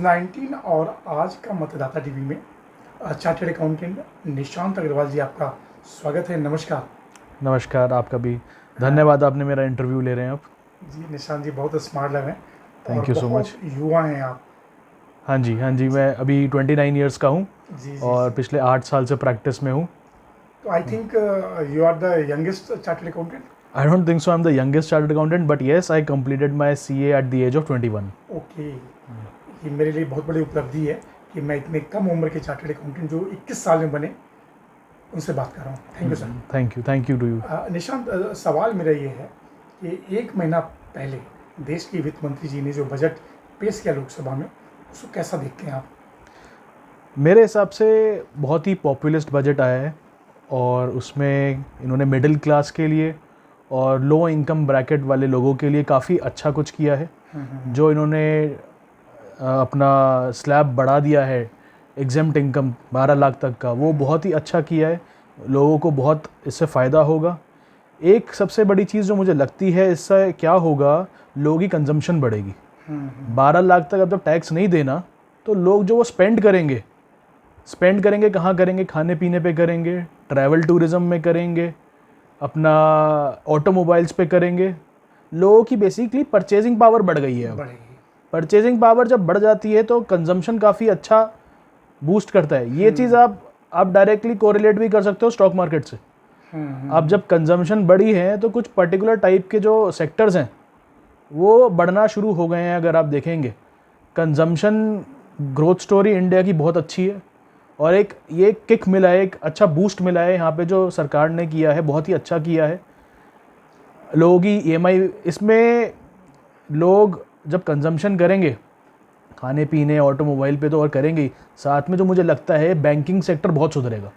कोविड-19 और आज का मतदाता टीवी में चार्टर्ड अकाउंटेंट निशांत अग्रवाल जी, आपका स्वागत है। नमस्कार। नमस्कार, आपका भी धन्यवाद। आपने मेरा इंटरव्यू ले रहे हैं आप। जी निशांत जी, बहुत स्मार्ट लग रहे हैं और थैंक यू सो बहुत मच। युवा हैं आप। हाँ जी, मैं अभी 29 इयर्स का हूँ जी और जी। पिछले 8 साल से प्रैक्टिस में हूँ। तो I think you are the youngest chartered accountant. I don't think so I am the youngest chartered accountant, but yes I completed my CA at the age of 21। Okay, ये मेरे लिए बहुत बड़ी उपलब्धि है कि मैं इतने कम उम्र के चार्टर्ड अकाउंटेंट जो 21 साल में बने उनसे बात कर रहा हूँ। Thank you sir. Thank you to you. Nishant, सवाल मेरा ये है कि एक महीना पहले देश के वित्त मंत्री जी ने जो बजट पेश किया लोकसभा में, उसको कैसा देखते हैं आप? मेरे हिसाब से बहुत ही पॉपुलिस्ट बजट आया है और उसमें इन्होंने मिडिल क्लास के लिए और लो इनकम ब्रैकेट वाले लोगों के लिए काफ़ी अच्छा कुछ किया है। जो इन्होंने अपना स्लैब बढ़ा दिया है एग्जेम्प्ट इनकम 12 लाख तक का, वो बहुत ही अच्छा किया है। लोगों को बहुत इससे फ़ायदा होगा। एक सबसे बड़ी चीज़ जो मुझे लगती है, इससे क्या होगा, लोगों की कंजम्पशन बढ़ेगी। 12 लाख तक अब जब टैक्स नहीं देना तो लोग जो वो स्पेंड करेंगे कहाँ करेंगे? खाने पीने पे करेंगे, ट्रैवल टूरिज़्म में करेंगे, अपना ऑटोमोबाइल्स पे करेंगे। लोगों की बेसिकली परचेजिंग पावर बढ़ गई है अब। बढ़ेगी। परचेजिंग पावर जब बढ़ जाती है तो कंजम्पशन काफ़ी अच्छा बूस्ट करता है। ये चीज़ आप डायरेक्टली कोरिलेट भी कर सकते हो स्टॉक मार्केट से। अब जब कंजम्पशन बढ़ी है तो कुछ पर्टिकुलर टाइप के जो सेक्टर्स हैं वो बढ़ना शुरू हो गए हैं। अगर आप देखेंगे, कंजम्पशन ग्रोथ स्टोरी इंडिया की बहुत अच्छी है और ये किक मिला है, एक अच्छा बूस्ट मिला है यहाँ पे जो सरकार ने किया है, बहुत ही अच्छा किया है। लोगों की EMI, इसमें लोग जब कंजम्पशन करेंगे खाने पीने ऑटोमोबाइल पे तो और करेंगे ही, साथ में जो मुझे लगता है बैंकिंग सेक्टर बहुत सुधरेगा।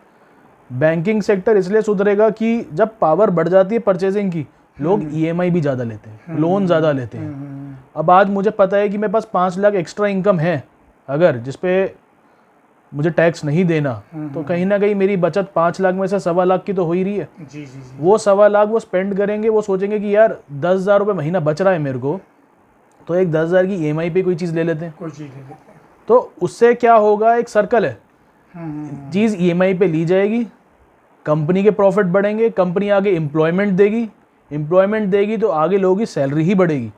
बैंकिंग सेक्टर इसलिए सुधरेगा कि जब पावर बढ़ जाती है परचेजिंग की, लोग EMI भी ज़्यादा लेते हैं, लोन ज़्यादा लेते हैं। अब आज मुझे पता है कि मेरे पास 5 लाख एक्स्ट्रा इनकम है, अगर जिस पे मुझे टैक्स नहीं देना, तो कहीं ना कहीं मेरी बचत 5 लाख में से 1.25 लाख की तो हो ही रही है। जी जी जी। वो 1.25 लाख वो स्पेंड करेंगे, वो सोचेंगे कि यार 10,000 रुपये महीना बच रहा है मेरे को, तो एक 10,000 की EMI पे कोई चीज़ ले लेते हैं। कोई चीज़ ले लेते हैं। तो उससे क्या होगा, एक सर्कल है, चीज़ EMI पे ली जाएगी, कंपनी के प्रॉफिट बढ़ेंगे, कंपनी आगे एम्प्लॉयमेंट देगी तो आगे लोगों की सैलरी ही बढ़ेगी।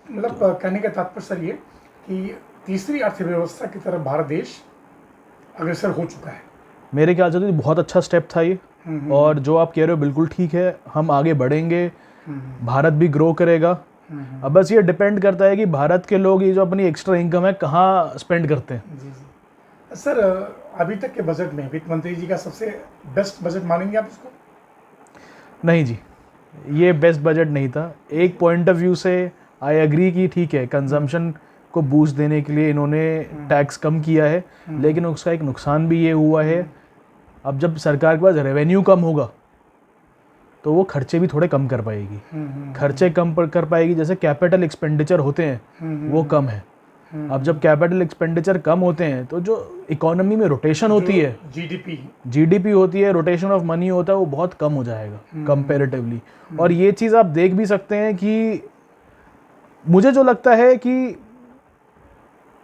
मतलब कहने का तात्पर्य सर ये कि तीसरी अर्थव्यवस्था की तरफ भारत देश अग्रसर हो चुका है। मेरे ख्याल से तो बहुत अच्छा स्टेप था ये। और जो आप कह रहे हो बिल्कुल ठीक है, हम आगे बढ़ेंगे, भारत भी ग्रो करेगा। अब बस ये डिपेंड करता है कि भारत के लोग ये जो अपनी एक्स्ट्रा इनकम है कहाँ स्पेंड करते हैं। जी जी सर, अभी तक के बजट में वित्त मंत्री जी का सबसे बेस्ट बजट मानेंगे आप इसको? नहीं जी, ये बेस्ट बजट नहीं था। एक पॉइंट ऑफ व्यू से आई एग्री कि ठीक है, कंजम्पशन को बूस्ट देने के लिए इन्होंने टैक्स कम किया है, लेकिन उसका एक नुकसान भी ये हुआ है, अब जब सरकार के पास रेवेन्यू कम होगा तो वो खर्चे भी थोड़े कम कर पाएगी। खर्चे कम कर पाएगी, जैसे कैपिटल एक्सपेंडिचर होते हैं वो कम है। अब जब कैपिटल एक्सपेंडिचर कम होते हैं तो जो इकोनॉमी में रोटेशन होती है, जीडीपी होती है, रोटेशन ऑफ मनी होता है, वो बहुत कम हो जाएगा कंपैरेटिवली। और ये चीज़ आप देख भी सकते हैं कि मुझे जो लगता है कि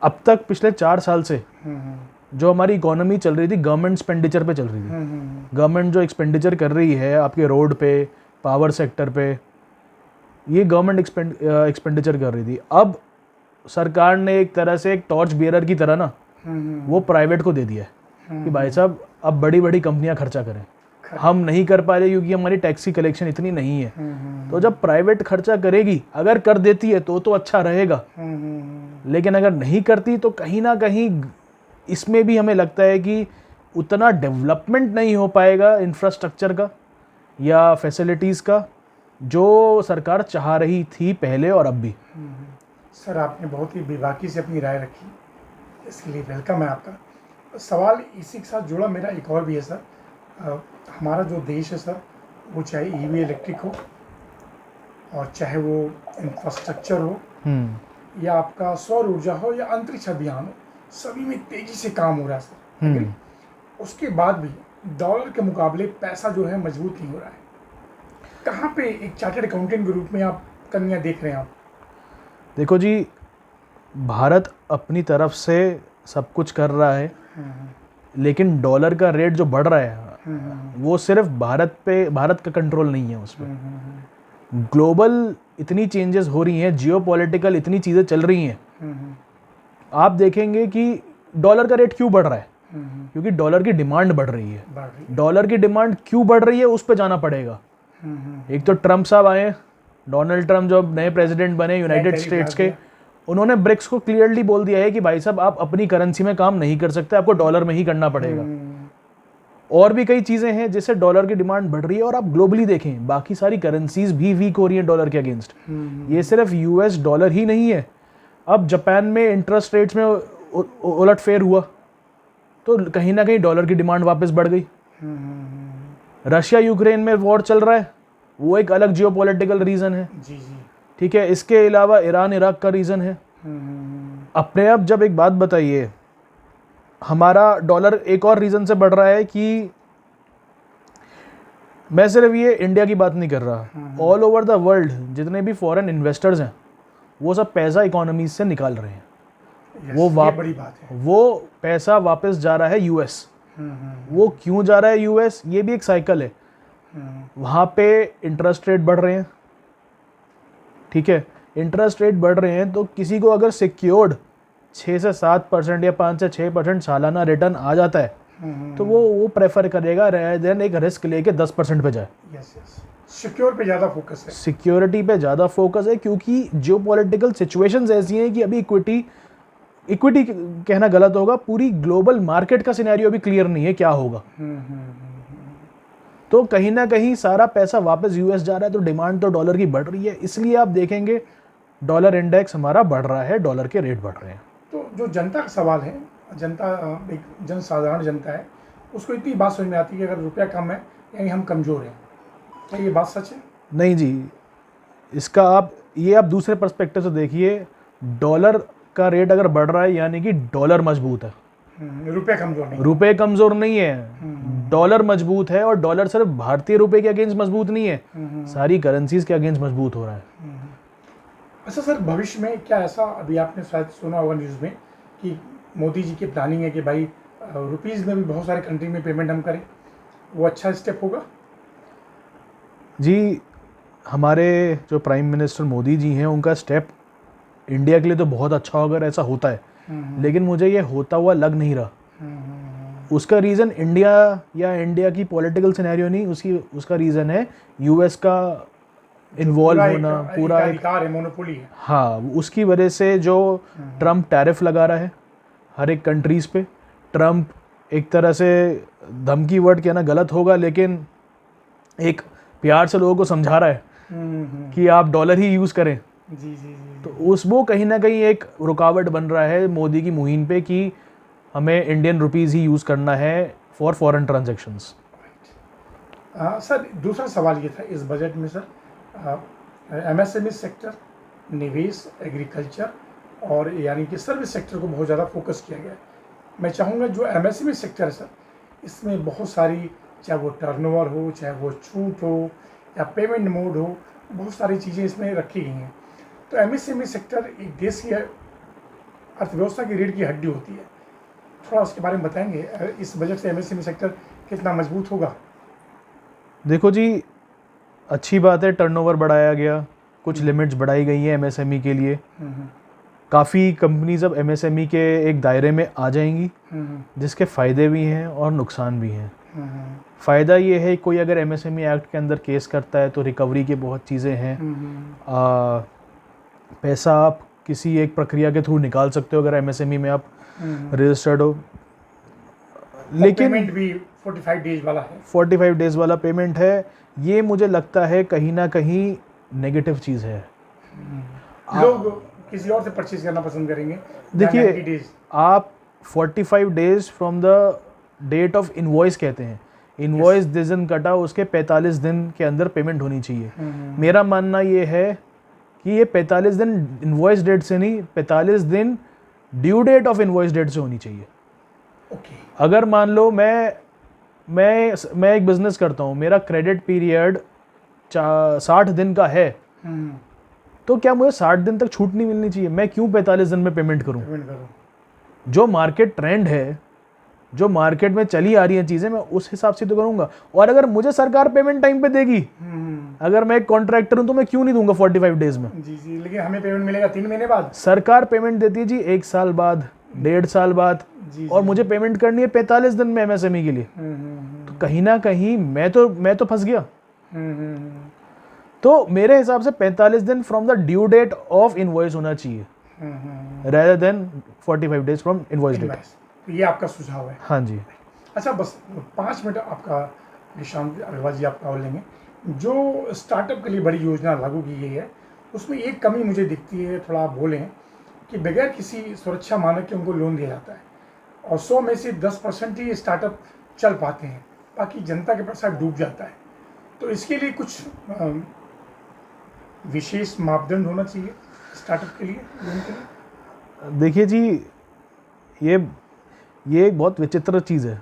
अब तक पिछले 4 साल से जो हमारी इकोनॉमी चल रही थी गवर्नमेंट एक्सपेंडिचर पे चल रही थी। गवर्नमेंट जो एक्सपेंडिचर कर रही है आपके रोड पे, पावर सेक्टर पे, ये गवर्नमेंट एक्सपेंडिचर कर रही थी। अब सरकार ने एक तरह से एक टॉर्च बियरर की तरह ना वो प्राइवेट को दे दिया है कि भाई साहब अब बड़ी बड़ी कंपनियां खर्चा करें, हम नहीं कर पा रहे क्योंकि हमारी टैक्स की कलेक्शन इतनी नहीं है। तो जब प्राइवेट खर्चा करेगी, अगर कर देती है तो अच्छा रहेगा, लेकिन अगर नहीं करती तो कहीं ना कहीं इसमें भी हमें लगता है कि उतना डेवलपमेंट नहीं हो पाएगा इंफ्रास्ट्रक्चर का या फैसिलिटीज़ का, जो सरकार चाह रही थी पहले और अब भी। सर, आपने बहुत ही बेबाकी से अपनी राय रखी, इसके लिए वेलकम है आपका। सवाल इसी के साथ जुड़ा मेरा एक और भी है सर। हमारा जो देश है सर, वो चाहे EV इलेक्ट्रिक हो और चाहे वो इंफ्रास्ट्रक्चर हो या आपका सौर ऊर्जा हो या अंतरिक्ष अभियान हो, सभी में तेजी से काम हो रहा है सर। लेकिन उसके बाद भी डॉलर के मुकाबले पैसा जो है मजबूत नहीं हो रहा है। कहाँ पे एक चार्टर्ड अकाउंटेंट के रूप में आप कमियां देख रहे हैं आप? देखो जी, भारत अपनी तरफ से सब कुछ कर रहा है, लेकिन डॉलर का रेट जो बढ़ रहा है वो सिर्फ भारत का कंट्रोल नहीं है उसमें। ग्लोबल इतनी चेंजेस हो रही हैं, जियोपॉलिटिकल इतनी चीज़ें चल रही हैं, आप देखेंगे कि डॉलर का रेट क्यों बढ़ रहा है, क्योंकि डॉलर की डिमांड बढ़ रही है। डॉलर की डिमांड क्यों बढ़ रही है उस पर जाना पड़ेगा। एक तो ट्रम्प साहब आए, डोनाल्ड ट्रम्प जो नए प्रेसिडेंट बने यूनाइटेड स्टेट्स के, उन्होंने ब्रिक्स को क्लियरली बोल दिया है कि भाई साहब आप अपनी करेंसी में काम नहीं कर सकते, आपको डॉलर में ही करना पड़ेगा। और भी कई चीज़ें हैं जिससे डॉलर की डिमांड बढ़ रही है। और आप ग्लोबली देखें, बाकी सारी करेंसीज भी वीक हो रही हैं डॉलर के अगेंस्ट। ये सिर्फ यूएस डॉलर ही नहीं है। अब जापान में इंटरेस्ट रेट्स में उलटफेर हुआ तो कहीं ना कहीं डॉलर की डिमांड वापस बढ़ गई। रशिया यूक्रेन में वॉर चल रहा है, वो एक अलग जियोपॉलिटिकल रीज़न है। ठीक है, इसके अलावा ईरान इराक का रीज़न है। अपने आप जब एक बात बताइए, हमारा डॉलर एक और रीज़न से बढ़ रहा है कि मैं सिर्फ ये इंडिया की बात नहीं कर रहा, ऑल ओवर द वर्ल्ड जितने भी फॉरेन इन्वेस्टर्स हैं वो सब पैसा इकोनॉमीज से निकाल रहे हैं। बड़ी बात है। वो पैसा वापस जा रहा है यूएस। वो क्यों जा रहा है यूएस, ये भी एक साइकिल है। वहाँ पे इंटरेस्ट रेट बढ़ रहे हैं। ठीक है, इंटरेस्ट रेट बढ़ रहे हैं तो किसी को अगर सिक्योर्ड 6 से 7% या 5 से 6% सालाना रिटर्न आ जाता है तो वो प्रेफर करेगा rather than एक रिस्क लेके 10% पे जाए। सिक्योर पे ज़्यादा फोकस है, सिक्योरिटी पे ज़्यादा फोकस है, क्योंकि जियोपॉलिटिकल सिचुएशंस ऐसी हैं कि अभी इक्विटी कहना गलत होगा, पूरी ग्लोबल मार्केट का सिनेरियो भी क्लियर नहीं है क्या होगा। तो कहीं ना कहीं सारा पैसा वापस यूएस जा रहा है, तो डिमांड तो डॉलर की बढ़ रही है। इसलिए आप देखेंगे डॉलर इंडेक्स हमारा बढ़ रहा है, डॉलर के रेट बढ़ रहे हैं। तो जो जनता का सवाल है, जनता एक जनसाधारण जनता है, उसको इतनी बात समझ में आती है कि अगर रुपया कम है यानी हम कमज़ोर हैं। क्या ये बात सच है? नहीं जी, इसका आप दूसरे पर्सपेक्टिव से देखिए। डॉलर का रेट अगर बढ़ रहा है यानी कि डॉलर मजबूत है, रुपये कमज़ोर नहीं। रुपये कमज़ोर नहीं है, डॉलर मजबूत है। और डॉलर सिर्फ भारतीय रुपये के अगेंस्ट मजबूत नहीं है, सारी करेंसीज के अगेंस्ट मजबूत हो रहा है। अच्छा सर, भविष्य में क्या ऐसा, अभी आपने शायद सुना होगा न्यूज़ में कि मोदी जी की प्लानिंग है कि भाई रुपीज़ में भी बहुत सारे कंट्री में पेमेंट हम करें, वो अच्छा स्टेप होगा? जी, हमारे जो प्राइम मिनिस्टर मोदी जी हैं, उनका स्टेप इंडिया के लिए तो बहुत अच्छा होगा अगर ऐसा होता है, लेकिन मुझे ये होता हुआ लग नहीं रहा। उसका रीज़न इंडिया की पॉलिटिकल सिनेरियो नहीं, उसका रीज़न है यूएस का इन्वॉल्व होना, पूरा अधिकार है, मोनोपोली है। हाँ, उसकी वजह से जो ट्रम्प टैरिफ लगा रहा है हर एक कंट्रीज़ पे। ट्रम्प एक तरह से धमकी वर्ड कहना गलत होगा, लेकिन एक प्यार से लोगों को समझा रहा है कि आप डॉलर ही यूज़ करें। जी। तो वो कहीं ना कहीं एक रुकावट बन रहा है मोदी की मुहिम पे कि हमें इंडियन रुपीज़ ही यूज़ करना है फॉर फॉरेन ट्रांजैक्शंस। सर, दूसरा सवाल ये था इस बजट में सर, एमएसएमई सेक्टर, निवेश, एग्रीकल्चर और यानी कि सर्विस सेक्टर को बहुत ज़्यादा फोकस किया गया है। मैं चाहूँगा जो एमएसएमई सेक्टर है सर, इसमें बहुत सारी, चाहे वो टर्नओवर हो, चाहे वो छूट हो या पेमेंट मोड हो, बहुत सारी चीज़ें इसमें रखी गई हैं। तो एमएसएमई सेक्टर एक देश की अर्थव्यवस्था की रीढ़ की हड्डी होती है। थोड़ा उसके बारे में बताएंगे, इस बजट से एमएसएमई सेक्टर कितना मजबूत होगा? देखो जी, अच्छी बात है, टर्नओवर बढ़ाया गया, कुछ लिमिट्स बढ़ाई गई हैं एमएसएमई के लिए। काफ़ी कंपनीज अब एमएसएमई के एक दायरे में आ जाएंगी, जिसके फ़ायदे भी हैं और नुकसान भी हैं। फ़ायदा ये है, कोई अगर एमएसएमई एक्ट के अंदर केस करता है तो रिकवरी की बहुत चीज़ें हैं। पैसा आप किसी एक प्रक्रिया के थ्रू निकाल सकते हो अगर एमएसएमई में आप रजिस्टर्ड हो। लेकिन पेमेंट भी 45 डेज वाला है, 45 डेज वाला पेमेंट है। ये मुझे लगता है कहीं ना कहीं नेगेटिव चीज़ है। लोग किसी और से परचेज करना पसंद करेंगे। देखिए, आप 45 days from the date of invoice कहते हैं, इनवॉइस जिस दिन कटा उसके 45 दिन के अंदर पेमेंट होनी चाहिए। मेरा मानना ये है कि ये 45 दिन इनवॉइस डेट से नहीं, 45 दिन due date of invoice date से होनी चाहिए। अगर मान लो मैं एक बिजनेस करता हूँ, मेरा क्रेडिट पीरियड 60 दिन का है, तो क्या मुझे 60 दिन तक छूट नहीं मिलनी चाहिए? मैं क्यों 45 दिन में पेमेंट करूं? पेमेंट करो। जो मार्केट ट्रेंड है, जो मार्केट में चली आ रही हैं चीज़ें, मैं उस हिसाब से तो करूंगा। और अगर मुझे सरकार पेमेंट टाइम पे देगी, अगर मैं एक कॉन्ट्रैक्टर हूं तो मैं क्यों नहीं दूंगा 45 डेज में? जी जी, लेकिन हमें पेमेंट मिलेगा 3 महीने बाद। सरकार पेमेंट देती है जी 1 साल बाद, 1.5 साल बाद, जी और मुझे पेमेंट करनी है 45 दिन में एमएसएमई के लिए। तो कहीं ना कहीं मैं तो फंस गया। तो मेरे हिसाब से 45 दिन from the due date of invoice होना चाहिए, rather than 45 days from invoice date. तो ये आपका सुझाव है। हाँ जी। अच्छा, बस 5 मिनट आपका निशांत अग्रवाल जी आपका और लेंगे। जो स्टार्टअप के लिए बड़ी योजना लागू की गई है, उसमें एक कमी मुझे दिखती है, थोड़ा आप बोलें, कि बगैर किसी सुरक्षा मानक के उनको लोन दिया जाता है और 100 में से 10% ही स्टार्टअप चल पाते हैं, बाकी जनता के पैसा डूब जाता है। तो इसके लिए कुछ विशेष मापदंड होना चाहिए स्टार्टअप के लिए, लोन के लिए। देखिए जी, ये एक बहुत विचित्र चीज़ है।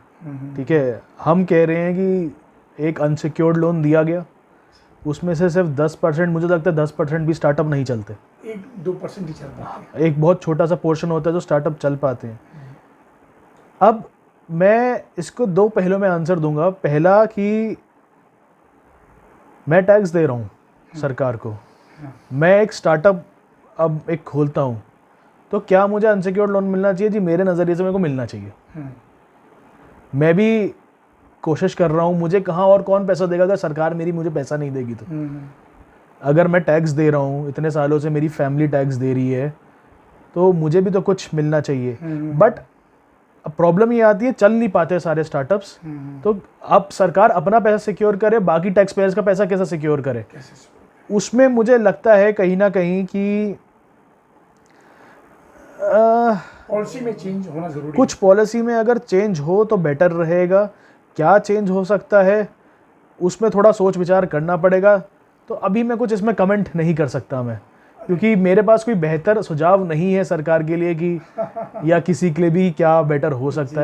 ठीक है, हम कह रहे हैं कि एक अनसिक्योर्ड लोन दिया गया, उसमें से सिर्फ 10%, मुझे लगता है 10% भी स्टार्टअप नहीं चलते, 1-2% ही चल पाते हैं। एक बहुत छोटा सा पोर्शन होता है जो स्टार्टअप चल पाते हैं। अब मैं इसको 2 पहलुओं में आंसर दूंगा। पहला कि मैं टैक्स दे रहा हूँ सरकार को, मैं एक स्टार्टअप अब एक खोलता हूँ, तो क्या मुझे अनसिक्योर्ड लोन मिलना चाहिए? जी, मेरे नज़रिए से मेरे को मिलना चाहिए। मैं भी कोशिश कर रहा हूँ, मुझे कहाँ और कौन पैसा देगा अगर सरकार मुझे पैसा नहीं देगी तो। अगर मैं टैक्स दे रहा हूँ, इतने सालों से मेरी फैमिली टैक्स दे रही है, तो मुझे भी तो कुछ मिलना चाहिए। बट प्रॉब्लम ये आती है, चल नहीं पाते सारे स्टार्टअप्स, तो अब सरकार अपना पैसा सिक्योर करे, बाकी टैक्स पेयर्स का पैसा कैसे सिक्योर करे? उसमें मुझे लगता है कहीं ना कहीं कि पॉलिसी में चेंज होना जरूरी है। कुछ पॉलिसी में अगर चेंज हो तो बेटर रहेगा। क्या चेंज हो सकता है, उसमें थोड़ा सोच विचार करना पड़ेगा। तो अभी मैं कुछ इसमें कमेंट नहीं कर सकता मैं, क्योंकि मेरे पास कोई बेहतर सुझाव नहीं है सरकार के लिए कि या किसी के लिए भी क्या बेटर हो सकता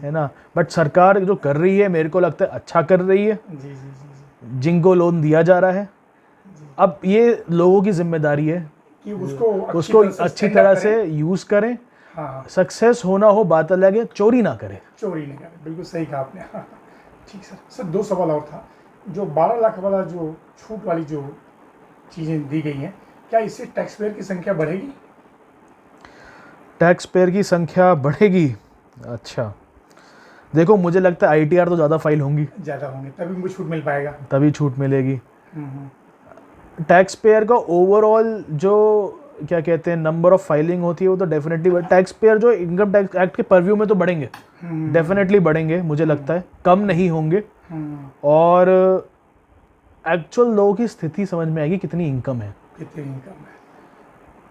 है ना। बट सरकार जो कर रही है, मेरे को लगता है अच्छा कर रही है। जिनको लोन दिया जा रहा है, अब ये लोगों की जिम्मेदारी है कि उसको अच्छी तरह से यूज़ करें। हाँ, सक्सेस होना हो बात अलग है, चोरी ना करें। चोरी नहीं करें, बिल्कुल सही कहा आपने। ठीक सर, 2 सवाल और था। जो 12 लाख वाला जो छूट वाली जो चीज़ें दी गई हैं, क्या इससे टैक्स पेयर की संख्या बढ़ेगी? टैक्स पेयर की संख्या बढ़ेगी? अच्छा, देखो मुझे लगता है ITR तो ज़्यादा फाइल होंगी, ज़्यादा होंगे तभी उनको छूट मिल पाएगा, तभी छूट मिलेगी। टैक्स पेयर का ओवरऑल जो क्या कहते हैं नंबर ऑफ फाइलिंग होती है, वो तो डेफिनेटली टैक्स पेयर जो इनकम टैक्स एक्ट के परव्यू में तो बढ़ेंगे, डेफिनेटली बढ़ेंगे, मुझे लगता है कम नहीं होंगे। और एक्चुअल लोगों की स्थिति समझ में आएगी, कितनी इनकम है,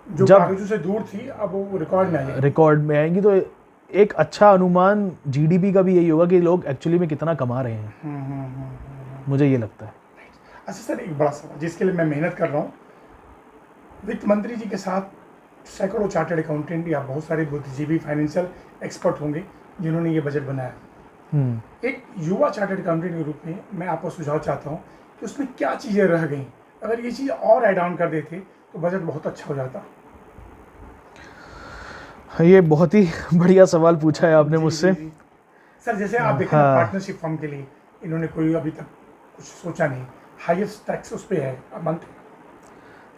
जो कागजों से दूर थी अब वो रिकॉर्ड में आएगी। तो एक अच्छा अनुमान GDP का भी यही होगा कि लोग एक्चुअली में कितना कमा रहे हैं। मुझे ये लगता है। अच्छा सर, एक बड़ा सवाल जिसके लिए मैं मेहनत कर रहा हूँ, वित्त मंत्री जी के साथ सैकड़ों चार्टर्ड अकाउंटेंट या बहुत सारे बुद्धिजीवी फाइनेंशियल एक्सपर्ट होंगे जिन्होंने ये बजट बनाया। एक युवा चार्टर्ड अकाउंटेंट के रूप में मैं आपको सुझाव चाहता हूँ कि उसमें क्या चीज़ें रह गई, अगर ये चीज़ और ऐड ऑन कर देते तो बजट बहुत अच्छा हो जाता। ये बहुत ही बढ़िया सवाल पूछा है आपने मुझसे। सर, जैसे आप देखें पार्टनरशिप फर्म के लिए इन्होंने कोई अभी तक कुछ सोचा नहीं, हाईएस्ट टैक्स उस पे है, आप मानते हैं?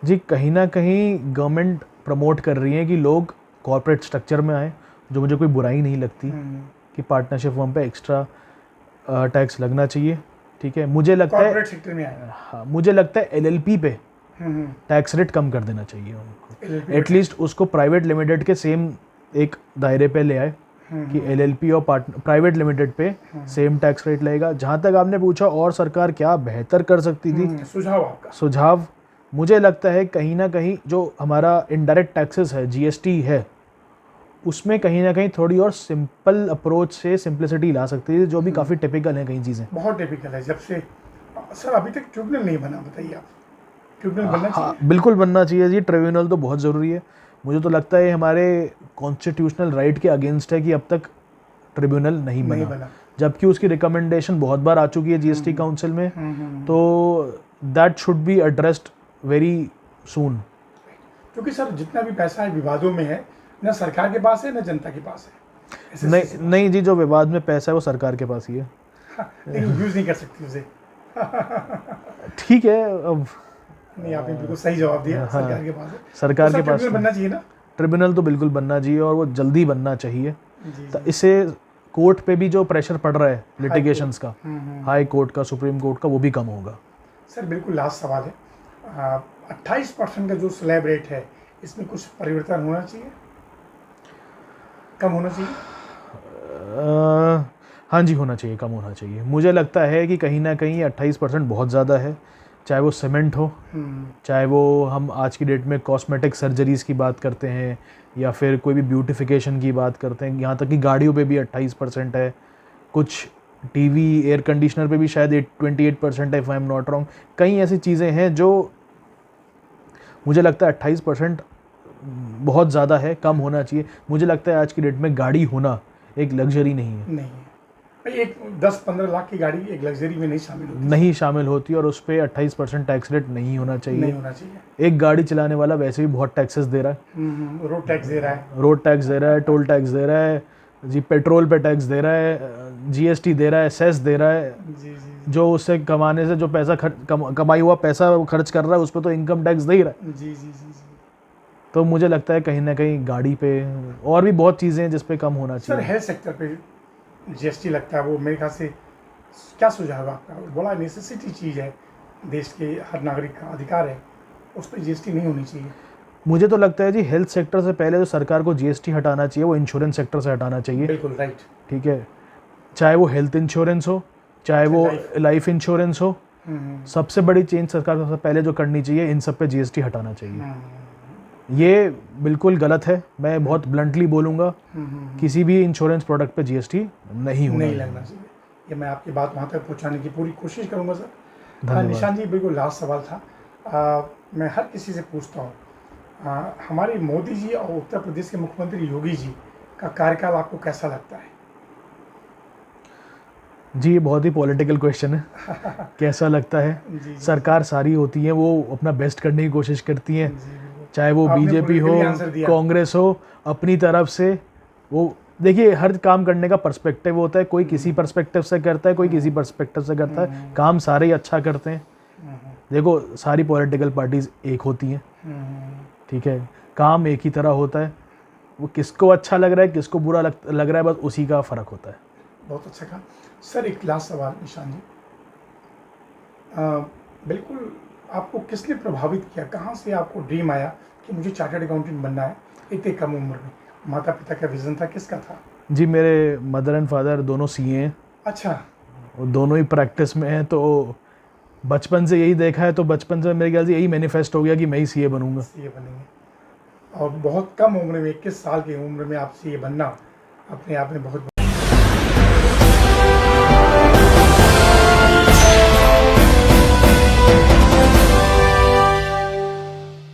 जी, कहीं ना कहीं गवर्नमेंट प्रमोट कर रही है कि लोग कॉर्पोरेट स्ट्रक्चर में आए, जो मुझे कोई बुराई नहीं लगती कि पार्टनरशिप फर्म पे एक्स्ट्रा टैक्स लगना चाहिए। ठीक है, मुझे लगता है कॉर्पोरेट सेक्टर में आए। हाँ, मुझे लगता है LLP पे टैक्स रेट कम कर देना चाहिए उनको, एटलीस्ट उसको प्राइवेट लिमिटेड के सेम एक दायरे पे ले आए कि LLP और प्राइवेट लिमिटेड पे सेम टैक्स रेट लगेगा। जहाँ तक आपने पूछा और सरकार क्या बेहतर कर सकती थी, सुझाव मुझे लगता है कहीं ना कहीं जो हमारा इनडायरेक्ट टैक्सेस है, GST है, उसमें कहीं ना कहीं थोड़ी और सिंपल अप्रोच से सिंप्लिसिटी ला सकती है, जो भी काफ़ी टिपिकल है कई चीज़ें। बहुत टिपिकल है। जब से सर अभी तक ट्रिब्यूनल नहीं बना, बताइए आप, ट्रिब्यूनल बनना चाहिए? हाँ, बिल्कुल बनना चाहिए जी, ट्रिब्यूनल तो बहुत ज़रूरी है। मुझे तो लगता है हमारे कॉन्स्टिट्यूशनल राइट के अगेंस्ट है कि अब तक ट्रिब्यूनल नहीं बना, जबकि उसकी रिकमेंडेशन बहुत बार आ चुकी है GST काउंसिल में। तो that should be addressed very soon. क्योंकि सर जितना भी पैसा है विवादों में है, न सरकार के पास है न जनता के पास है। ऐसे नहीं नहीं जी, जो विवाद में पैसा है वो सरकार के पास ही है। लेकिन यूज़ नहीं कर सकती उसे। ठीक है, अब नहीं, आपने बिल्कुल सही जवाब दिया। हाँ, सरकार के पास है। सरकार तो के सर पास ट्रिब्यूनल बनना चाहिए ना? ट्रिब्यूनल तो बिल्कुल बनना चाहिए और वो जल्दी बनना चाहिए। जी तो इससे कोर्ट पे भी जो प्रेशर पड़ रहा है लिटिगेशंस का, हम्म। हाई कोर्ट का, सुप्रीम कोर्ट का, वो भी कम होगा। सर बिल्कुल लास्ट सवाल है। 28% का जो स्लैब रेट है, इसमें कुछ परिवर्तन होना चाहिए, कम होना चाहिए? हाँ जी, होना चाहिए, कम होना चाहिए। मुझे लगता है कि कहीं ना कहीं 28% बहुत ज़्यादा है, चाहे वो सीमेंट हो, चाहे वो हम आज की डेट में कॉस्मेटिक सर्जरीज़ की बात करते हैं या फिर कोई भी ब्यूटिफिकेशन की बात करते हैं, यहाँ तक कि गाड़ियों पे भी 28% है, कुछ टीवी एयर कंडीशनर पे भी शायद 28% है, if I am not wrong. कई ऐसी चीज़ें हैं जो मुझे लगता है 28% बहुत ज़्यादा है, कम होना चाहिए। मुझे लगता है आज की डेट में गाड़ी होना एक लग्जरी नहीं है, नहीं है भाई। एक 10-15 लाख की गाड़ी एक लग्जरी में नहीं शामिल होती। नहीं शामिल होती, और उस पर 28% टैक्स रेट नहीं होना नहीं चाहिए। होना चाहिए। एक गाड़ी चलाने वाला वैसे भी बहुत टैक्सेस दे रहा है, रोड टैक्स दे रहा है, रोड टैक्स दे रहा है, टोल टैक्स दे रहा है जी, पेट्रोल पे टैक्स दे रहा है, जीएसटी दे रहा है, सेस दे रहा है। जी जी जो उससे कमाने से जो पैसा कमाई हुआ पैसा वो खर्च कर रहा है, उस पर तो इनकम टैक्स दे ही रहा है। जी जी जी जी। तो मुझे लगता है कहीं ना कहीं गाड़ी पे और भी बहुत चीज़ें हैं जिस पे कम होना सर चाहिए। हेल्थ सेक्टर पे जीएसटी लगता है, वो मेरे ख्याल से क्या सुझाव है आपका? बड़ा नेसेसिटी चीज़ है, देश के हर नागरिक का अधिकार है, उस पर जीएसटी नहीं होनी चाहिए। मुझे तो लगता है जी, हेल्थ सेक्टर से पहले जो सरकार को जीएसटी हटाना चाहिए वो इंश्योरेंस सेक्टर से हटाना चाहिए। बिल्कुल राइट। ठीक है, चाहे वो हेल्थ इंश्योरेंस हो, चाहे वो लाइफ इंश्योरेंस हो, सबसे बड़ी चेंज सरकार को सबसे पहले जो करनी चाहिए, इन सब पे जीएसटी हटाना चाहिए। ये बिल्कुल गलत है, मैं बहुत ब्लंटली बोलूँगा, किसी भी इंश्योरेंस प्रोडक्ट पे जीएसटी नहीं लगना चाहिए। ये मैं आपकी बात वहाँ तक पहुँचाने की पूरी कोशिश करूँगा सर। धन्यवाद। निशान जी, बिल्कुल लास्ट सवाल था। मैं हर किसी से पूछता हूँ, हमारे मोदी जी और उत्तर प्रदेश के मुख्यमंत्री योगी जी का कार्यकाल आपको कैसा लगता है? जी, ये बहुत ही पॉलिटिकल क्वेश्चन है। कैसा लगता है? जी सरकार सारी होती है, वो अपना बेस्ट करने की कोशिश करती हैं, चाहे वो आपने बीजेपी हो, politically answer दिया। कांग्रेस हो, अपनी तरफ से वो देखिए, हर काम करने का पर्सपेक्टिव होता है, कोई किसी पर्सपेक्टिव से करता है, कोई किसी पर्सपेक्टिव से करता है, काम सारे ही अच्छा करते हैं। देखो, सारी पॉलिटिकल पार्टीज एक होती हैं, ठीक है, काम एक ही तरह होता है, वो किसको अच्छा लग रहा है, किसको बुरा लग रहा है, बस उसी का फ़र्क होता है। बहुत अच्छा कहा सर। एक लास्ट सवाल निशान जी, बिल्कुल आपको किसने प्रभावित किया, कहाँ से आपको ड्रीम आया कि मुझे चार्टर्ड अकाउंटेंट बनना है इतनी कम उम्र में? माता पिता का विजन था, किसका था? जी, मेरे मदर एंड फादर दोनों सीए हैं। अच्छा। वो दोनों ही प्रैक्टिस में हैं, तो बचपन से यही देखा है, तो बचपन से मेरे ख्याल से यही मैनिफेस्ट हो गया कि मैं ही सीए बनूंगा। सीए बनेंगे, और बहुत कम उम्र में 21 साल की उम्र में आप सीए बनना अपने आप में बहुत